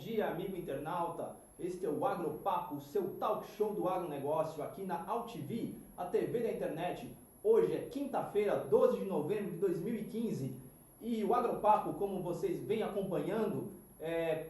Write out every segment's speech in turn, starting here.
dia, amigo internauta. Este é o Agropapo, o seu talk show do agronegócio aqui na AltV, a TV da internet. Hoje é quinta-feira, 12 de novembro de 2015 e o Agropapo, como vocês vêm acompanhando, é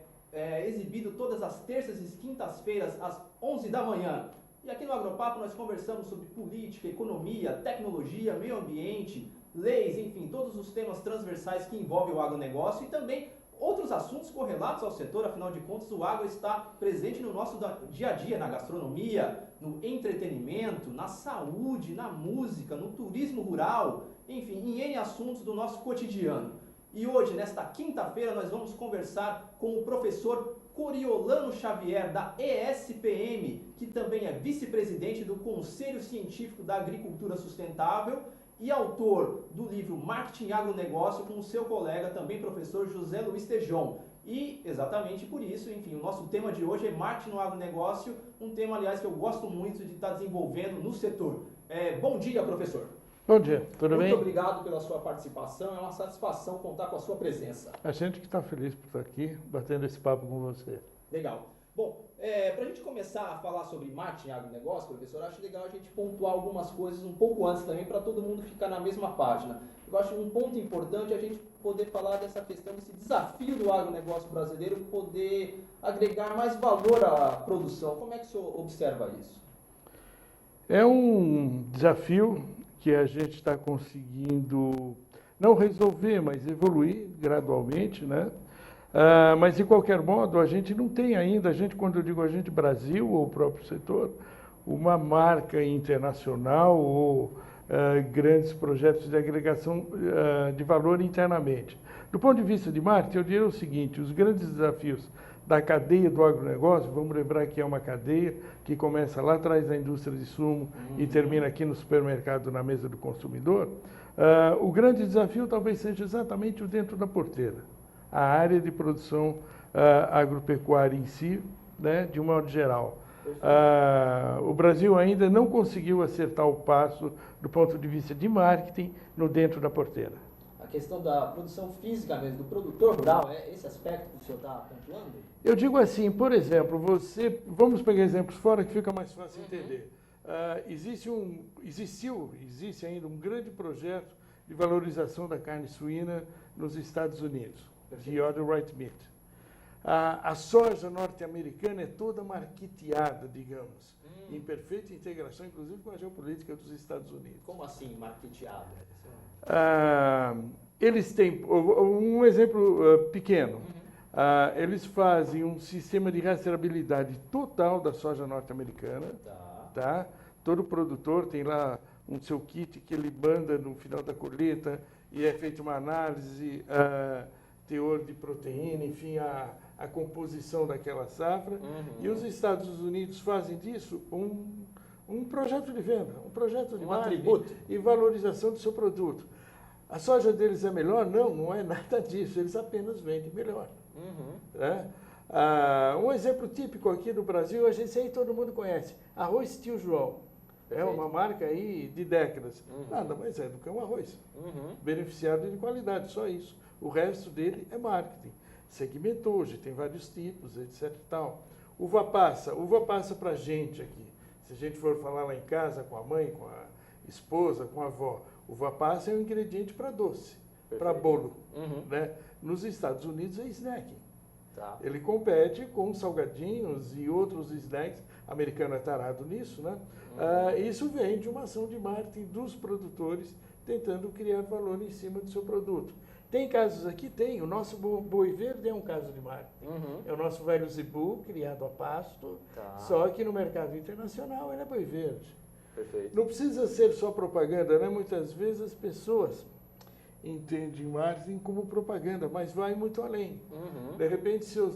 exibido todas as terças e quintas-feiras às 11 da manhã. E aqui no Agropapo nós conversamos sobre política, economia, tecnologia, meio ambiente, leis, enfim, todos os temas transversais que envolvem o agronegócio e também outros assuntos correlatos ao setor. Afinal de contas, o agro está presente no nosso dia a dia, na gastronomia, no entretenimento, na saúde, na música, no turismo rural, enfim, em N assuntos do nosso cotidiano. E hoje, nesta quinta-feira, nós vamos conversar com o professor Coriolano Xavier, da ESPM, que também é vice-presidente do Conselho Científico da Agricultura Sustentável e autor do livro Marketing e Agronegócio, com o seu colega, também professor José Luiz Tejon. E, exatamente por isso, enfim, o nosso tema de hoje é Marketing no Agronegócio, um tema, aliás, que eu gosto muito de estar desenvolvendo no setor. Bom dia, professor. Bom dia, tudo bem? Muito obrigado pela sua participação, é uma satisfação contar com a sua presença. A gente que está feliz por estar aqui, batendo esse papo com você. Legal. Bom, para a gente começar a falar sobre marketing e agronegócio, professor, acho legal a gente pontuar algumas coisas um pouco antes também, para todo mundo ficar na mesma página. Eu acho um ponto importante a gente poder falar dessa questão, desse desafio do agronegócio brasileiro, poder agregar mais valor à produção. Como é que o senhor observa isso? É um desafio que a gente está conseguindo não resolver, mas evoluir gradualmente, né? Mas, de qualquer modo, a gente não tem ainda, quando eu digo a gente, Brasil ou o próprio setor, uma marca internacional ou grandes projetos de agregação de valor internamente. Do ponto de vista de marketing, eu diria o seguinte: os grandes desafios da cadeia do agronegócio, vamos lembrar que é uma cadeia que começa lá atrás da indústria de sumo e termina aqui no supermercado, na mesa do consumidor. O grande desafio talvez seja exatamente o dentro da porteira, a área de produção agropecuária em si, né, de um modo geral. O Brasil ainda não conseguiu acertar o passo do ponto de vista de marketing no dentro da porteira. A questão da produção física mesmo, do produtor rural, é esse aspecto que o senhor está pontuando? Eu digo assim, por exemplo, vamos pegar exemplos fora que fica mais fácil entender. Existe ainda um grande projeto de valorização da carne suína nos Estados Unidos, de Order Right Meat. A soja norte-americana é toda marketeada, digamos, em perfeita integração, inclusive com a geopolítica dos Estados Unidos. Como assim, marketeada? Eles têm, um exemplo pequeno, eles fazem um sistema de rastreabilidade total da soja norte-americana, tá? Todo produtor tem lá um seu kit que ele manda no final da colheita e é feita uma análise, teor de proteína, enfim, a composição daquela safra. E os Estados Unidos fazem disso um projeto de venda, um projeto de marketing e valorização do seu produto. A soja deles é melhor? Não, não é nada disso, eles apenas vendem melhor. Né? Um exemplo típico aqui do Brasil, esse aí todo mundo conhece, arroz Tio João. É uma marca aí de décadas. Nada mais é do que um arroz. Beneficiado de qualidade, só isso. O resto dele é marketing. Segmentou, hoje tem vários tipos, etc. e tal. Uva passa para a gente aqui. Se a gente for falar lá em casa com a mãe, com a esposa, com a avó, uva passa é um ingrediente para doce, para bolo. Né? Nos Estados Unidos é snacking. Tá. Ele compete com salgadinhos e outros snacks. O americano é tarado nisso, né? Isso vem de uma ação de marketing dos produtores tentando criar valor em cima do seu produto. Tem casos aqui? Tem. O nosso boi verde é um caso de marketing. É o nosso velho zebu, criado a pasto, só que no mercado internacional ele é boi verde. Perfeito. Não precisa ser só propaganda, né? Muitas vezes as pessoas entendem marketing como propaganda, mas vai muito além. De repente, se eu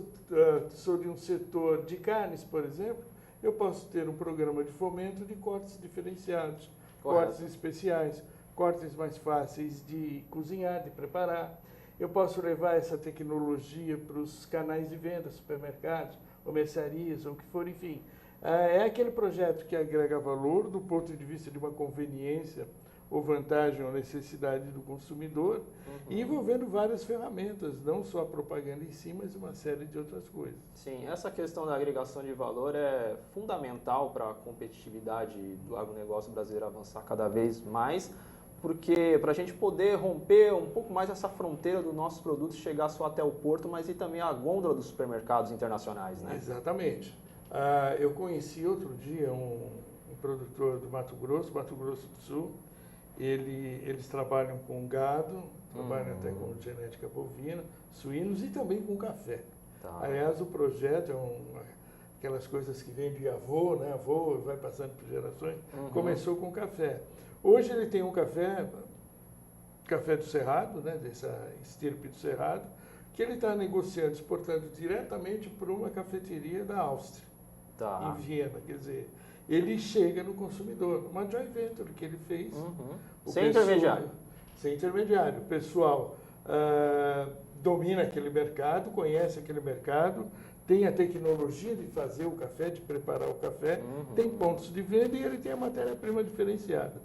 sou de um setor de carnes, por exemplo, eu posso ter um programa de fomento de cortes diferenciados, cortes especiais, cortes mais fáceis de cozinhar, de preparar. Eu posso levar essa tecnologia para os canais de venda, supermercados, ou mercearias, ou o que for, enfim. É aquele projeto que agrega valor do ponto de vista de uma conveniência ou vantagem ou necessidade do consumidor, e envolvendo várias ferramentas, não só a propaganda em si, mas uma série de outras coisas. Sim, essa questão da agregação de valor é fundamental para a competitividade do agronegócio brasileiro avançar cada vez mais, porque para a gente poder romper um pouco mais essa fronteira dos nossos produtos, chegar só até o porto, mas e também a gôndola dos supermercados internacionais, né? Exatamente. Eu conheci outro dia um produtor do Mato Grosso do Sul. Eles trabalham com gado, trabalham até com genética bovina, suínos e também com café. Tá. Aliás, o projeto é aquelas coisas que vem de avô, né? Avô vai passando por gerações. Começou com café. Hoje ele tem um café do Cerrado, né? Dessa estirpe do Cerrado, que ele está negociando, exportando diretamente para uma cafeteria da Áustria, em Viena. Quer dizer, ele chega no consumidor. Uma joint venture que ele fez. Sem intermediário. Sem intermediário. O pessoal domina aquele mercado, conhece aquele mercado, tem a tecnologia de fazer o café, de preparar o café, tem pontos de venda e ele tem a matéria-prima diferenciada,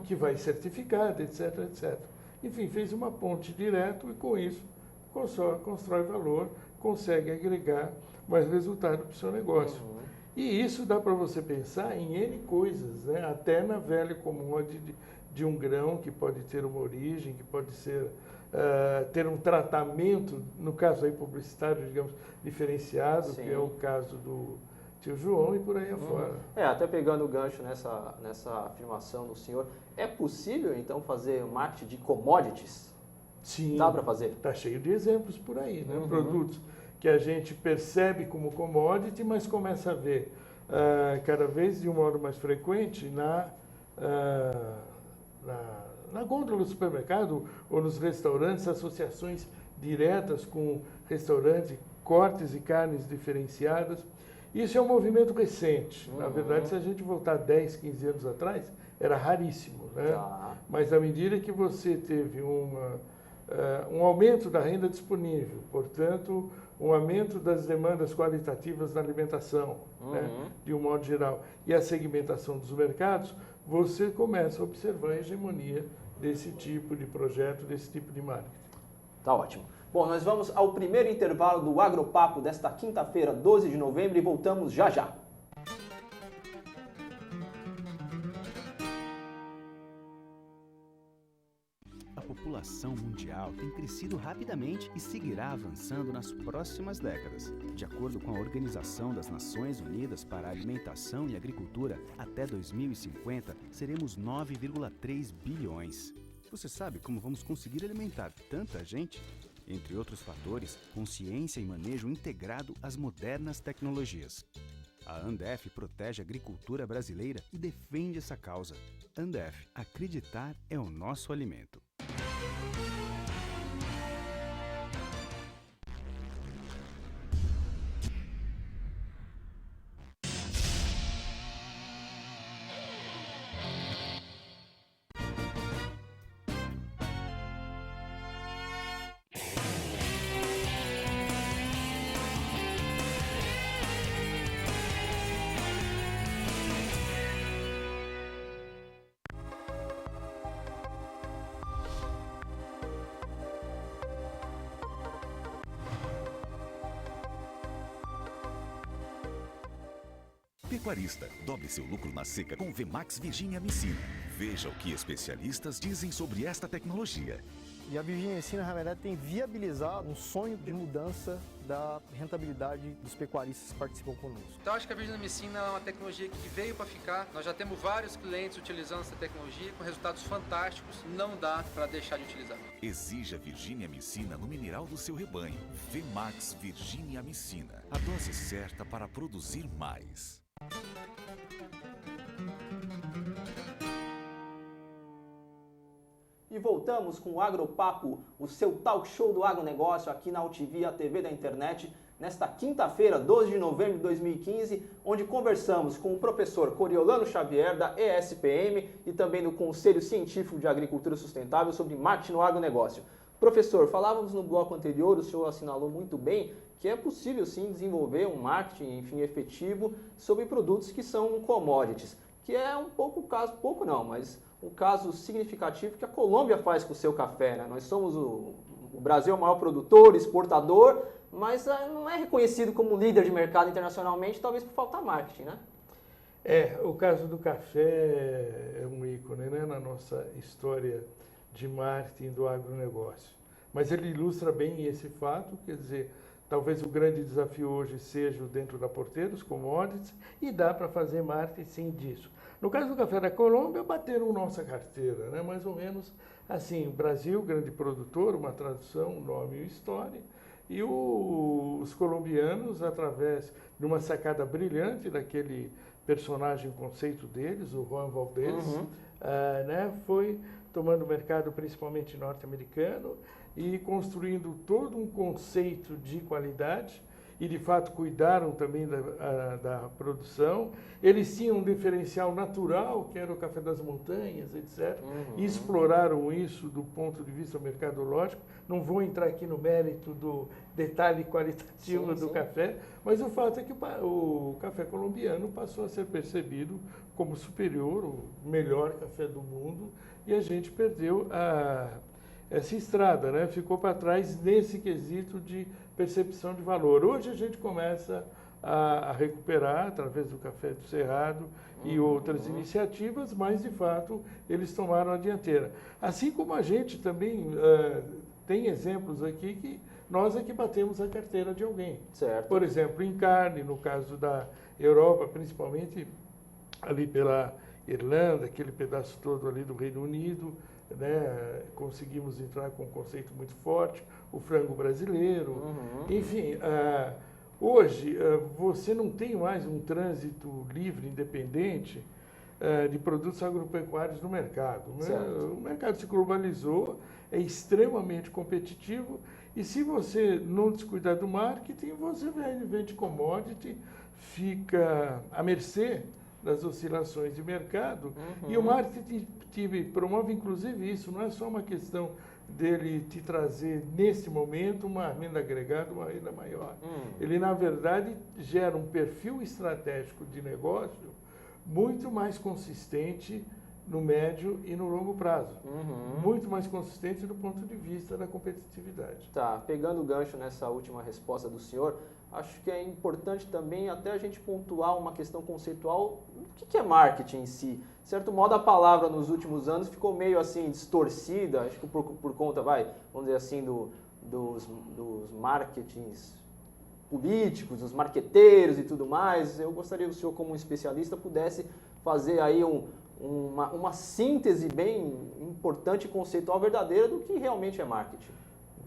que vai certificada, etc, etc. Enfim, fez uma ponte direto e com isso constrói valor, consegue agregar mais resultado para o seu negócio. E isso dá para você pensar em N coisas, né? Até na velha commodity de um grão que pode ter uma origem, que pode ser, ter um tratamento, no caso aí publicitário, digamos, diferenciado, que é o caso do tio João e por aí afora. Até pegando o gancho nessa afirmação do senhor, é possível então fazer marketing de commodities? Sim. Dá para fazer? Está cheio de exemplos por aí, né? Produtos que a gente percebe como commodity, mas começa a ver cada vez de um modo mais frequente na gôndola do supermercado ou nos restaurantes, associações diretas com restaurantes, cortes e carnes diferenciadas. Isso é um movimento recente. Na verdade, se a gente voltar 10, 15 anos atrás, era raríssimo, né? Mas à medida que você teve um aumento da renda disponível, portanto, um aumento das demandas qualitativas na alimentação, né, de um modo geral, e a segmentação dos mercados, você começa a observar a hegemonia desse tipo de projeto, desse tipo de marketing. Tá ótimo. Bom, nós vamos ao primeiro intervalo do Agropapo desta quinta-feira, 12 de novembro, e voltamos já já. A população mundial tem crescido rapidamente e seguirá avançando nas próximas décadas. De acordo com a Organização das Nações Unidas para a Alimentação e Agricultura, até 2050 seremos 9,3 bilhões. Você sabe como vamos conseguir alimentar tanta gente? Entre outros fatores, consciência e manejo integrado às modernas tecnologias. A Andef protege a agricultura brasileira e defende essa causa. Andef, acreditar é o nosso alimento. Pecuarista, dobre seu lucro na seca com Vemax Virginia Amicina. Veja o que especialistas dizem sobre esta tecnologia. E a Virginia Amicina, na verdade, tem viabilizado um sonho de mudança da rentabilidade dos pecuaristas que participam conosco. Então, acho que a Virginia Amicina é uma tecnologia que veio para ficar. Nós já temos vários clientes utilizando essa tecnologia com resultados fantásticos. Não dá para deixar de utilizar. Exija Virginia Amicina no mineral do seu rebanho. Vemax Virginia Amicina. A dose certa para produzir mais. E voltamos com o Agropapo, o seu talk show do agronegócio aqui na UTV, a TV da internet, nesta quinta-feira, 12 de novembro de 2015, onde conversamos com o professor Coriolano Xavier, da ESPM, e também do Conselho Científico de Agricultura Sustentável sobre marketing no agronegócio. Professor, falávamos no bloco anterior, o senhor assinalou muito bem, que é possível sim desenvolver um marketing, enfim, efetivo sobre produtos que são commodities, que é um pouco caso, pouco não, mas um caso significativo que a Colômbia faz com o seu café, né? Nós somos o Brasil é o maior produtor, exportador, mas não é reconhecido como líder de mercado internacionalmente, talvez por falta de marketing, né? O caso do café é um ícone, né, na nossa história de marketing do agronegócio. Mas ele ilustra bem esse fato, quer dizer, talvez o grande desafio hoje seja dentro da porteira, os commodities, e dá para fazer marketing sim disso. No caso do café da Colômbia, bateram nossa carteira, né? Mais ou menos assim, Brasil, grande produtor, uma tradução, nome e história, e os colombianos, através de uma sacada brilhante daquele personagem, conceito deles, o Juan Valdez, né? Foi tomando o mercado principalmente norte-americano e construindo todo um conceito de qualidade, e de fato cuidaram também da produção. Eles tinham um diferencial natural, que era o café das montanhas, etc. E exploraram isso do ponto de vista mercadológico. Não vou entrar aqui no mérito do detalhe qualitativo do café, mas o fato é que o café colombiano passou a ser percebido como superior, o melhor café do mundo, e a gente perdeu essa estrada, né? Ficou para trás nesse quesito de percepção de valor. Hoje a gente começa a recuperar através do Café do Cerrado e outras iniciativas, mas de fato eles tomaram a dianteira. Assim como a gente também tem exemplos aqui que nós é que batemos a carteira de alguém. Certo. Por exemplo, em carne, no caso da Europa, principalmente ali pela Irlanda, aquele pedaço todo ali do Reino Unido, né? Conseguimos entrar com um conceito muito forte, o frango brasileiro. Enfim, hoje você não tem mais um trânsito livre, independente de produtos agropecuários no mercado. Né? O mercado se globalizou, é extremamente competitivo, e se você não descuidar do marketing, você vende commodity, fica à mercê das oscilações de mercado, e o marketing promove inclusive isso, não é só uma questão dele te trazer nesse momento uma renda agregada, uma renda maior. Ele, na verdade, gera um perfil estratégico de negócio muito mais consistente no médio e no longo prazo. Muito mais consistente do ponto de vista da competitividade. Tá, pegando o gancho nessa última resposta do senhor, acho que é importante também até a gente pontuar uma questão conceitual do que é marketing em si. De certo modo, a palavra nos últimos anos ficou meio assim distorcida, acho que por conta, vamos dizer assim, dos marketings políticos, dos marqueteiros e tudo mais. Eu gostaria que o senhor, como um especialista, pudesse fazer aí uma síntese bem importante e conceitual verdadeira do que realmente é marketing.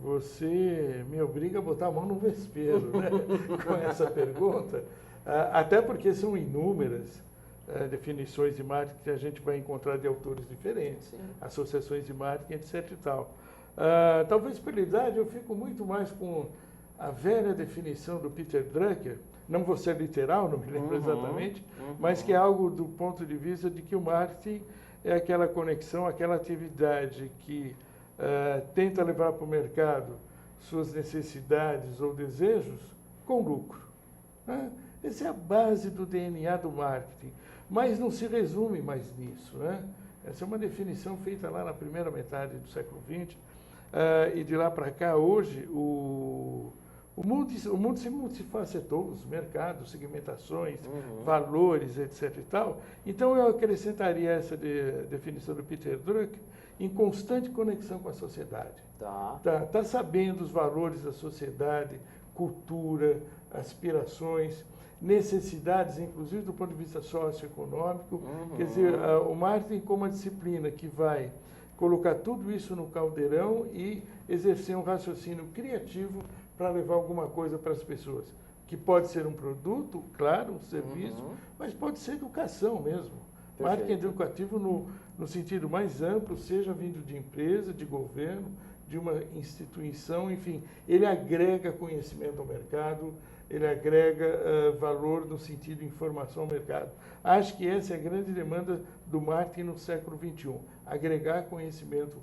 Você me obriga a botar a mão no vespeiro, né? Com essa pergunta, até porque são inúmeras definições de marketing que a gente vai encontrar de autores diferentes, associações de marketing, etc. e tal. Talvez pela idade eu fico muito mais com a velha definição do Peter Drucker, não vou ser literal, não me lembro exatamente, mas que é algo do ponto de vista de que o marketing é aquela conexão, aquela atividade que tenta levar para o mercado suas necessidades ou desejos com lucro. Né? Essa é a base do DNA do marketing, mas não se resume mais nisso. Né? Essa é uma definição feita lá na primeira metade do século XX, e de lá para cá, hoje, o mundo se multifacetou, os mercados, segmentações, valores, etc. e tal. Então, eu acrescentaria essa definição do Peter Drucker em constante conexão com a sociedade. Tá sabendo os valores da sociedade, cultura, aspirações, necessidades, inclusive do ponto de vista socioeconômico. Quer dizer, o marketing como uma disciplina que vai colocar tudo isso no caldeirão e exercer um raciocínio criativo para levar alguma coisa para as pessoas. Que pode ser um produto, claro, um serviço, mas pode ser educação mesmo. Perfeito. Marketing educativo no sentido mais amplo, seja vindo de empresa, de governo, de uma instituição, enfim, ele agrega conhecimento ao mercado, ele agrega valor no sentido de informação ao mercado. Acho que essa é a grande demanda do marketing no século XXI, agregar conhecimento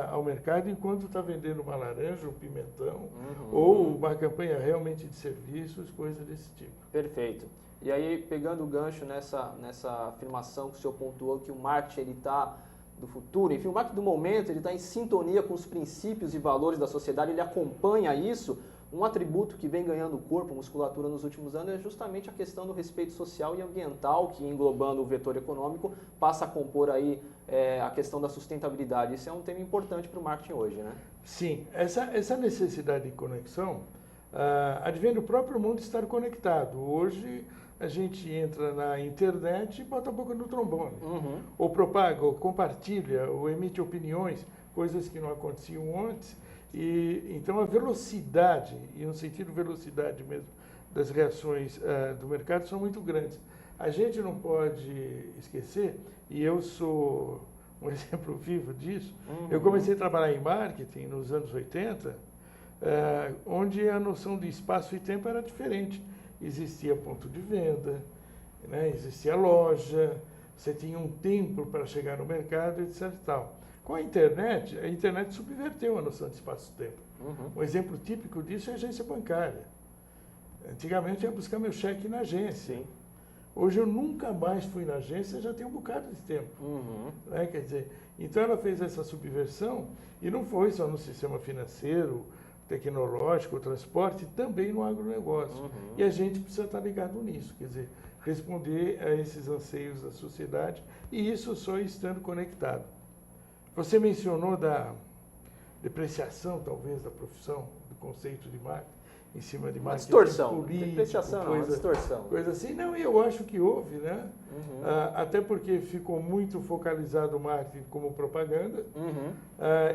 ao mercado enquanto está vendendo uma laranja, um pimentão, ou uma campanha realmente de serviços, coisas desse tipo. Perfeito. E aí, pegando o gancho nessa afirmação que o senhor pontuou, que o marketing está do futuro, enfim, o marketing do momento, ele está em sintonia com os princípios e valores da sociedade, ele acompanha isso. Um atributo que vem ganhando corpo, musculatura nos últimos anos é justamente a questão do respeito social e ambiental, que englobando o vetor econômico passa a compor aí a questão da sustentabilidade. Isso é um tema importante para o marketing hoje, né? Sim, essa necessidade de conexão advém do próprio mundo estar conectado. Hoje a gente entra na internet e bota a boca no trombone, ou propaga, ou compartilha, ou emite opiniões, coisas que não aconteciam antes. E então a velocidade, e no sentido velocidade mesmo, das reações do mercado são muito grandes. A gente não pode esquecer, e eu sou um exemplo vivo disso, eu comecei a trabalhar em marketing nos anos 80, onde a noção de espaço e tempo era diferente. Existia ponto de venda, né? Existia loja, você tinha um tempo para chegar no mercado, etc. e tal. Com a internet subverteu a noção de espaço-tempo. Um exemplo típico disso é a agência bancária. Antigamente eu ia buscar meu cheque na agência. Sim. Hoje eu nunca mais fui na agência, já tem um bocado de tempo. Né? Quer dizer, então ela fez essa subversão e não foi só no sistema financeiro, tecnológico, transporte, também no agronegócio. E a gente precisa estar ligado nisso, quer dizer, responder a esses anseios da sociedade, e isso só estando conectado. Você mencionou da depreciação, talvez, da profissão, do conceito de marketing, em cima de marketing distorção. político, Depreciação não, uma distorção. Coisa assim. Não, eu acho que houve, né? Até porque ficou muito focalizado o marketing como propaganda.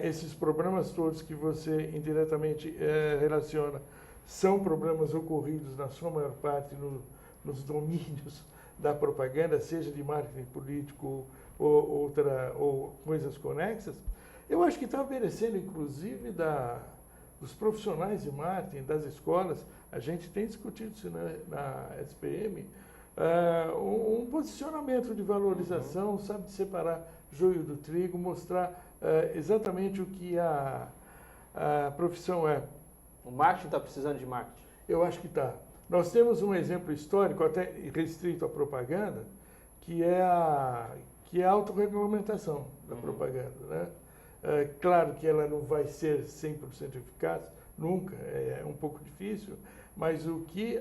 Esses problemas todos que você indiretamente relaciona são problemas ocorridos, na sua maior parte, nos domínios da propaganda, seja de marketing político ou coisas conexas. Eu acho que está merecendo, inclusive, dos profissionais de marketing, das escolas, a gente tem discutido isso na SPM, um posicionamento de valorização, sabe, de separar joio do trigo, mostrar exatamente o que a profissão é. O marketing está precisando de marketing? Eu acho que está. Nós temos um exemplo histórico, até restrito à propaganda, que é a autorregulamentação da propaganda, né? Claro que ela não vai ser 100% eficaz, nunca, é um pouco difícil, mas o que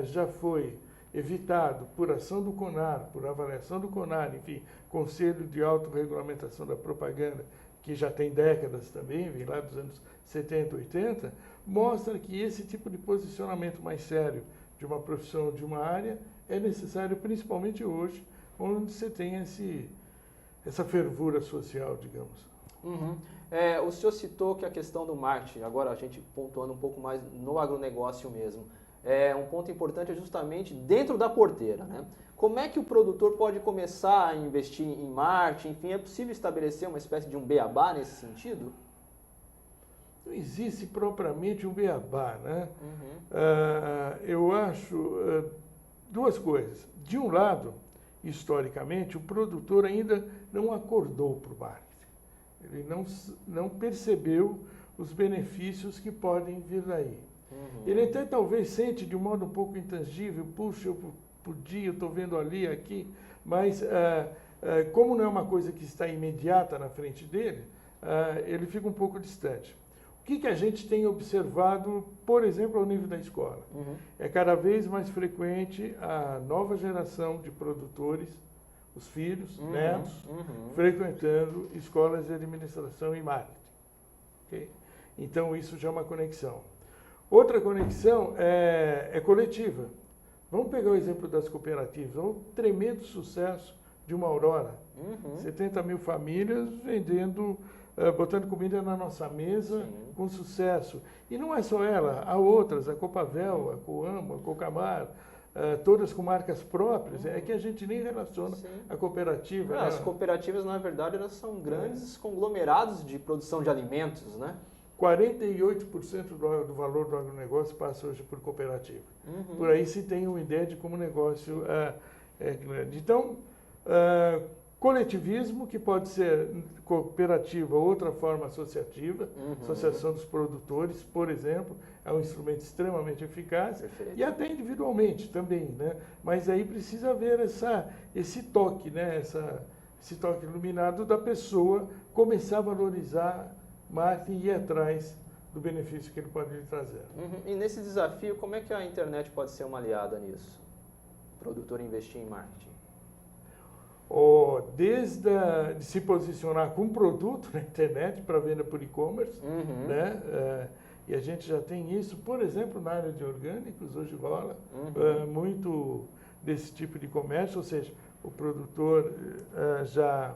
já foi evitado por ação do CONAR, por avaliação do CONAR, enfim, Conselho de Autorregulamentação da Propaganda, que já tem décadas também, vem lá dos anos 70, 80, mostra que esse tipo de posicionamento mais sério de uma profissão, de uma área, é necessário principalmente hoje, onde você tem essa fervura social, digamos. O senhor citou que a questão do marketing, agora a gente pontuando um pouco mais no agronegócio mesmo, um ponto importante é justamente dentro da porteira, né? Como é que o produtor pode começar a investir em marketing? Enfim, é possível estabelecer uma espécie de um beabá nesse sentido? Não existe propriamente um beabá, né? Eu acho duas coisas. De um lado, historicamente, o produtor ainda não acordou para o marketing. Ele não percebeu os benefícios que podem vir daí. Ele até talvez sente de um modo um pouco intangível, puxa, eu podia, estou vendo ali, aqui, mas como não é uma coisa que está imediata na frente dele, ele fica um pouco distante. O que a gente tem observado, por exemplo, ao nível da escola? É cada vez mais frequente a nova geração de produtores, os filhos, netos, frequentando escolas de administração e marketing. Okay? Então, isso já é uma conexão. Outra conexão é coletiva. Vamos pegar o exemplo das cooperativas. Um tremendo sucesso de uma Aurora. 70 mil famílias vendendo, botando comida na nossa mesa, com sucesso. E não é só ela, há outras, a Copavel, a Coamo, a Cocamar, todas com marcas próprias. É que a gente nem relaciona a cooperativa. As cooperativas, na verdade, elas são grandes conglomerados de produção de alimentos, né? 48% do valor do agronegócio passa hoje por cooperativa. Por aí se tem uma ideia de como o negócio é grande. Então, coletivismo, que pode ser cooperativa ou outra forma associativa, associação dos produtores, por exemplo, é um instrumento extremamente eficaz. Perfeito. E até individualmente também, né? Mas aí precisa haver esse toque, né? esse toque iluminado da pessoa começar a valorizar marketing e ir atrás do benefício que ele pode lhe trazer. E nesse desafio, como é que a internet pode ser uma aliada nisso? O produtor investir em marketing. Desde de se posicionar com um produto na internet para venda por e-commerce, né? E a gente já tem isso, por exemplo, na área de orgânicos, hoje rola muito desse tipo de comércio, ou seja, o produtor já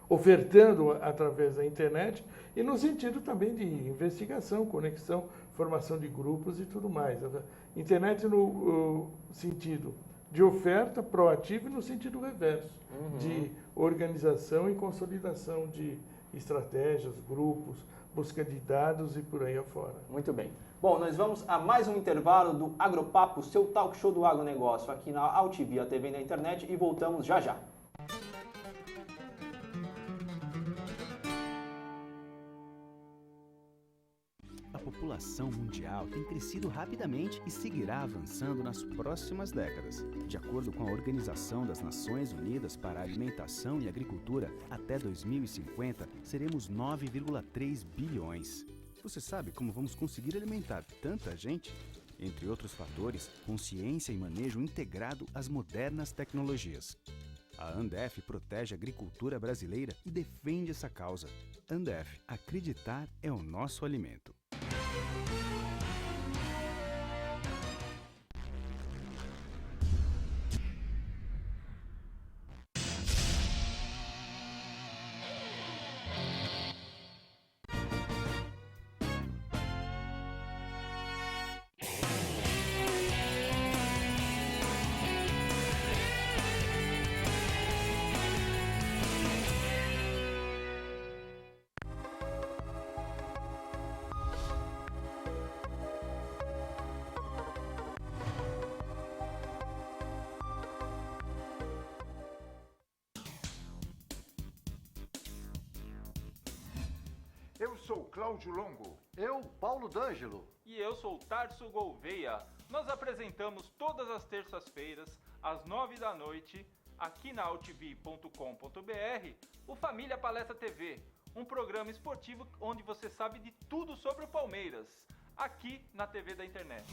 ofertando através da internet e no sentido também de investigação, conexão, formação de grupos e tudo mais. A internet no sentido de oferta proativa e no sentido reverso, de organização e consolidação de estratégias, grupos, busca de dados e por aí afora. Muito bem. Bom, nós vamos a mais um intervalo do Agropapo, seu talk show do agronegócio, aqui na AltV, a TV na internet, e voltamos já já. A população mundial tem crescido rapidamente e seguirá avançando nas próximas décadas. De acordo com a Organização das Nações Unidas para a Alimentação e Agricultura, até 2050 seremos 9,3 bilhões. Você sabe como vamos conseguir alimentar tanta gente? Entre outros fatores, consciência e manejo integrado às modernas tecnologias. A Andef protege a agricultura brasileira e defende essa causa. Andef, acreditar é o nosso alimento. Eu sou Cláudio Longo. Eu, Paulo D'Angelo. E eu sou Tarso Gouveia. Nós apresentamos todas as terças-feiras, às 9 da noite, aqui na altv.com.br, o Família Palestra TV, um programa esportivo onde você sabe de tudo sobre o Palmeiras, aqui na TV da internet.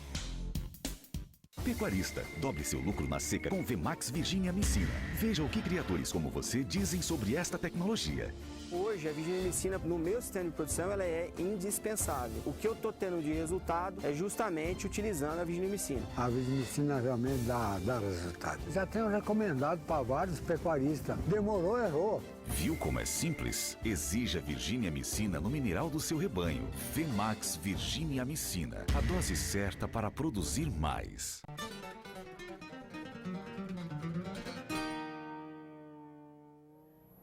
Pecuarista, dobre seu lucro na seca com VMAX Virginia Amicina. Veja o que criadores como você dizem sobre esta tecnologia. Hoje, a Virginia Amicina, no meu sistema de produção, ela é indispensável. O que eu estou tendo de resultado é justamente utilizando a Virginia Amicina. A Virginia Amicina realmente dá resultado. Já tenho recomendado para vários pecuaristas. Demorou, errou. Viu como é simples? Exija Virginia Amicina no mineral do seu rebanho. VMAX Virginia Amicina. A dose certa para produzir mais.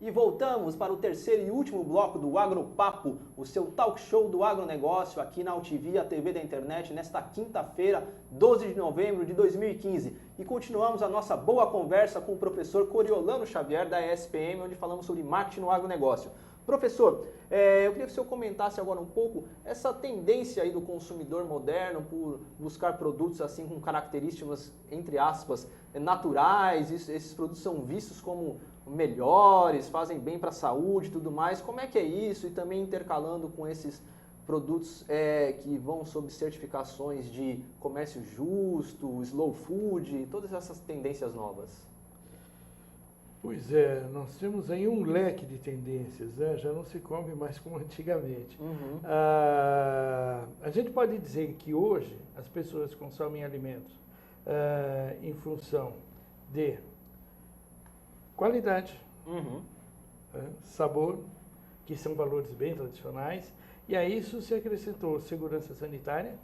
E voltamos para o terceiro e último bloco do Agropapo, o seu talk show do agronegócio aqui na AltV, a TV da internet, nesta quinta-feira, 12 de novembro de 2015. E continuamos a nossa boa conversa com o professor Coriolano Xavier, da ESPM, onde falamos sobre marketing no agronegócio. Professor, eu queria que o senhor comentasse agora um pouco essa tendência aí do consumidor moderno por buscar produtos assim com características, entre aspas, naturais. Esses produtos são vistos como melhores, fazem bem para a saúde e tudo mais. Como é que é isso? E também intercalando com esses produtos que vão sob certificações de comércio justo, slow food, todas essas tendências novas. Pois é, nós temos aí um leque de tendências, né? Já não se come mais como antigamente. A gente pode dizer que hoje as pessoas consomem alimentos em função de qualidade, sabor, que são valores bem tradicionais, e a isso se acrescentou segurança sanitária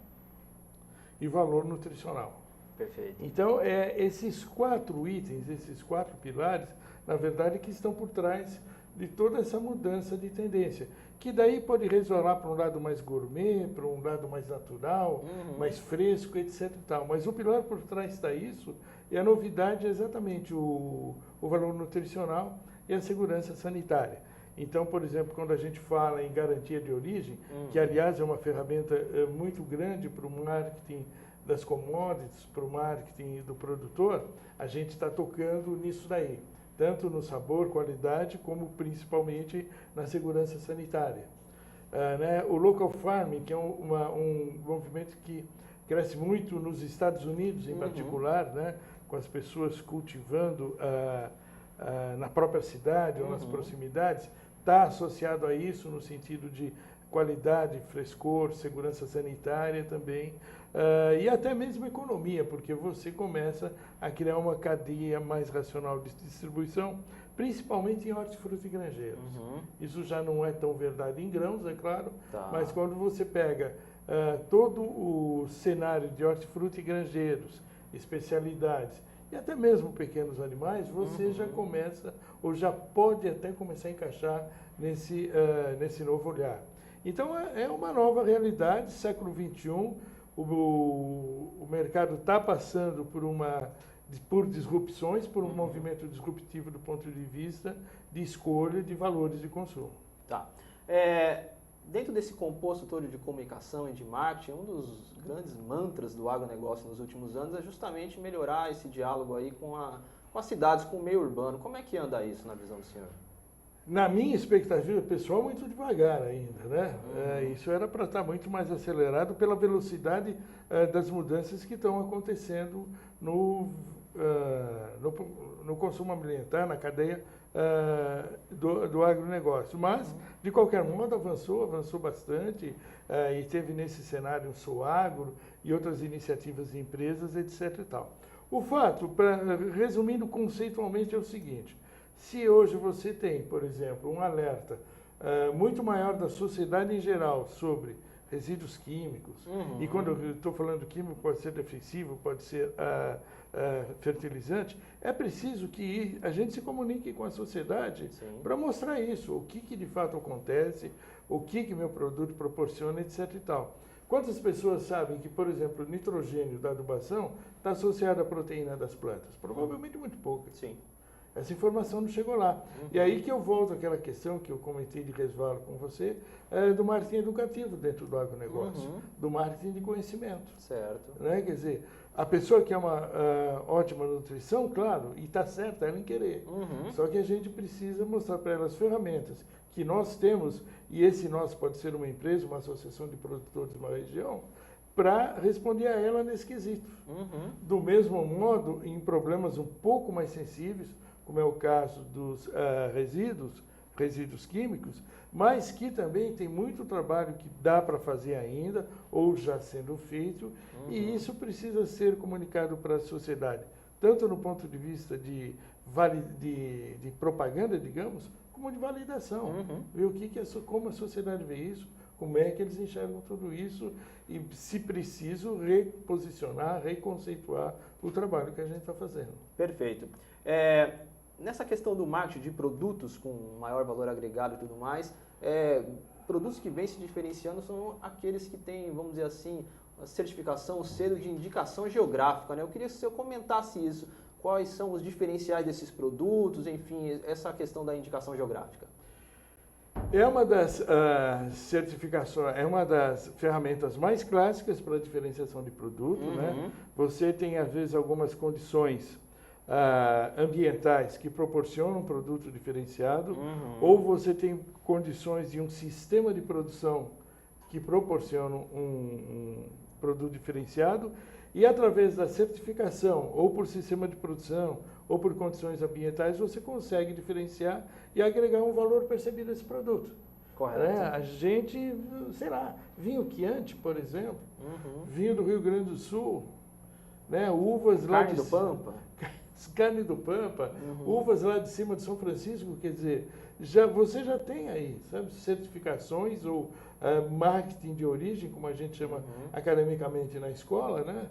e valor nutricional. Perfeito. Então, esses 4 itens, esses 4 pilares, na verdade, que estão por trás de toda essa mudança de tendência, que daí pode resvalar para um lado mais gourmet, para um lado mais natural, mais fresco, etc. e tal. Mas o pilar por trás está isso, e a novidade é exatamente o valor nutricional e a segurança sanitária. Então, por exemplo, quando a gente fala em garantia de origem, que aliás é uma ferramenta muito grande para o marketing das commodities, para o marketing do produtor, a gente está tocando nisso daí. tanto no sabor, qualidade, como principalmente na segurança sanitária. Né? O local farming, que é um movimento que cresce muito nos Estados Unidos, em particular, né? Com as pessoas cultivando na própria cidade ou nas proximidades, está associado a isso no sentido de qualidade, frescor, segurança sanitária também, e até mesmo economia, porque você começa a criar uma cadeia mais racional de distribuição, principalmente em hortifruti e granjeiros. Isso já não é tão verdade em grãos, é claro, mas quando você pega todo o cenário de hortifruti e granjeiros, especialidades, e até mesmo pequenos animais, você já começa, ou já pode até começar a encaixar nesse novo olhar. Então, é uma nova realidade, século XXI, o mercado está passando por disrupções, por um movimento disruptivo do ponto de vista de escolha de valores de consumo. Tá. Dentro desse composto todo de comunicação e de marketing, um dos grandes mantras do agronegócio nos últimos anos é justamente melhorar esse diálogo aí com as cidades, com o meio urbano. Como é que anda isso na visão do senhor? Na minha expectativa pessoal, muito devagar ainda, né? Isso era para estar muito mais acelerado pela velocidade das mudanças que estão acontecendo no consumo alimentar, na cadeia do agronegócio. Mas, de qualquer modo, avançou bastante, e teve nesse cenário o Soagro e outras iniciativas de empresas, etc. e tal. O fato, resumindo conceitualmente, é o seguinte: se hoje você tem, por exemplo, um alerta muito maior da sociedade em geral sobre resíduos químicos, e quando eu estou falando químico, pode ser defensivo, pode ser fertilizante, é preciso que a gente se comunique com a sociedade para mostrar isso, o que de fato acontece, o que meu produto proporciona, etc. e tal. Quantas pessoas sabem que, por exemplo, o nitrogênio da adubação está associado à proteína das plantas? Provavelmente muito poucas. Sim. Essa informação não chegou lá. E aí que eu volto àquela questão que eu comentei de resvalo com você, do marketing educativo dentro do agronegócio, do marketing de conhecimento. Certo. Né? Quer dizer, a pessoa que é uma ótima nutrição, claro, e está certa ela em querer. Só que a gente precisa mostrar para ela as ferramentas que nós temos, e esse nós pode ser uma empresa, uma associação de produtores de uma região, para responder a ela nesse quesito. Do mesmo modo, em problemas um pouco mais sensíveis, como é o caso dos resíduos químicos, mas que também tem muito trabalho que dá para fazer ainda, ou já sendo feito, e isso precisa ser comunicado para a sociedade, tanto no ponto de vista de propaganda, digamos, como de validação. Ver como a sociedade vê isso, como é que eles enxergam tudo isso, e, se preciso, reposicionar, reconceituar o trabalho que a gente está fazendo. Perfeito. Nessa questão do marketing de produtos com maior valor agregado e tudo mais, produtos que vêm se diferenciando são aqueles que têm, vamos dizer assim, a certificação, o selo de indicação geográfica, né? Eu queria que o senhor comentasse isso. Quais são os diferenciais desses produtos, enfim, essa questão da indicação geográfica. É uma das certificações, é uma das ferramentas mais clássicas para a diferenciação de produto, né? Você tem, às vezes, algumas condições ambientais que proporcionam um produto diferenciado, ou você tem condições de um sistema de produção que proporcionam um produto diferenciado, e através da certificação, ou por sistema de produção, ou por condições ambientais, você consegue diferenciar e agregar um valor percebido a esse produto. Correto. A gente, sei lá, vinho Chianti, por exemplo, vinho do Rio Grande do Sul, né, uvas lá Carne do Pampa. Carne do Pampa, uvas lá de cima de São Francisco, quer dizer, você já tem aí, sabe, certificações ou marketing de origem, como a gente chama academicamente na escola, né?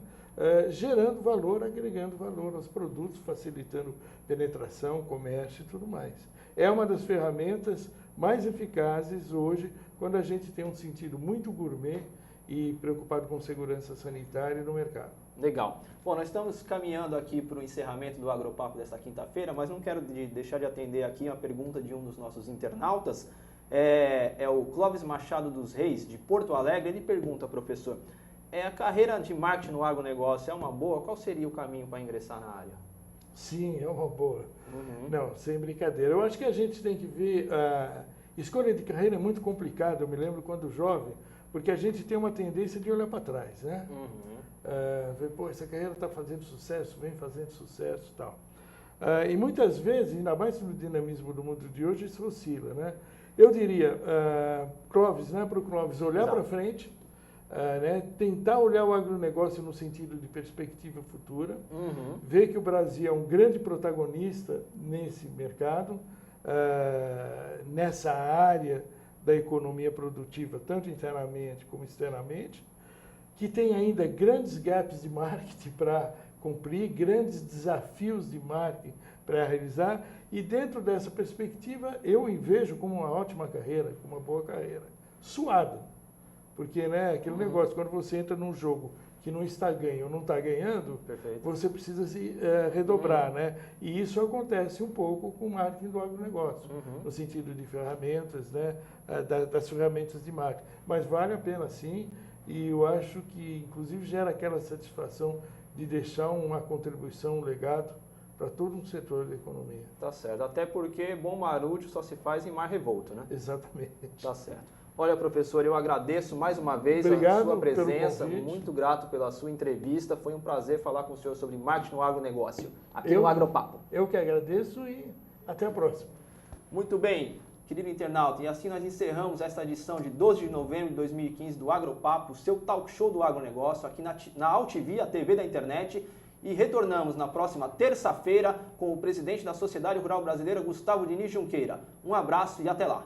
Gerando valor, agregando valor aos produtos, facilitando penetração, comércio e tudo mais. É uma das ferramentas mais eficazes hoje, quando a gente tem um sentido muito gourmet e preocupado com segurança sanitária no mercado. Legal. Bom, nós estamos caminhando aqui para o encerramento do Agropapo desta quinta-feira, mas não quero deixar de atender aqui uma pergunta de um dos nossos internautas. É o Clóvis Machado dos Reis, de Porto Alegre. Ele pergunta, professor, a carreira de marketing no agronegócio é uma boa? Qual seria o caminho para ingressar na área? Sim, é uma boa. Não, sem brincadeira. Eu acho que a gente tem que ver... escolha de carreira é muito complicada, eu me lembro quando jovem, porque a gente tem uma tendência de olhar para trás, né? Ver, pô, essa carreira está fazendo sucesso, vem fazendo sucesso e tal. E muitas vezes, ainda mais no dinamismo do mundo de hoje, isso oscila, né? Eu diria, Clóvis, né, para o Clóvis olhar para frente, né, tentar olhar o agronegócio no sentido de perspectiva futura, ver que o Brasil é um grande protagonista nesse mercado, nessa área da economia produtiva, tanto internamente como externamente, que tem ainda grandes gaps de marketing para cumprir, grandes desafios de marketing para realizar, e dentro dessa perspectiva eu vejo como uma ótima carreira, como uma boa carreira, suada, porque, né, aquele negócio, quando você entra num jogo que não está ganho ou não está ganhando, você precisa se redobrar, né? E isso acontece um pouco com o marketing do agronegócio, no sentido de ferramentas, né, das ferramentas de marketing. Mas vale a pena sim, e eu acho que inclusive gera aquela satisfação de deixar uma contribuição, um legado para todo um setor da economia. Tá certo, até porque bom marúcio só se faz em mar revolto, né? Exatamente. Tá certo. Olha, professor, eu agradeço mais uma vez Obrigado a sua presença, pelo convite. Muito grato pela sua entrevista, foi um prazer falar com o senhor sobre marketing no agronegócio, aqui no Agropapo. Eu que agradeço e até a próxima. Muito bem, querido internauta, e assim nós encerramos esta edição de 12 de novembro de 2015 do Agropapo, seu talk show do agronegócio, aqui na AltV, a TV da internet, e retornamos na próxima terça-feira com o presidente da Sociedade Rural Brasileira, Gustavo Diniz Junqueira. Um abraço e até lá.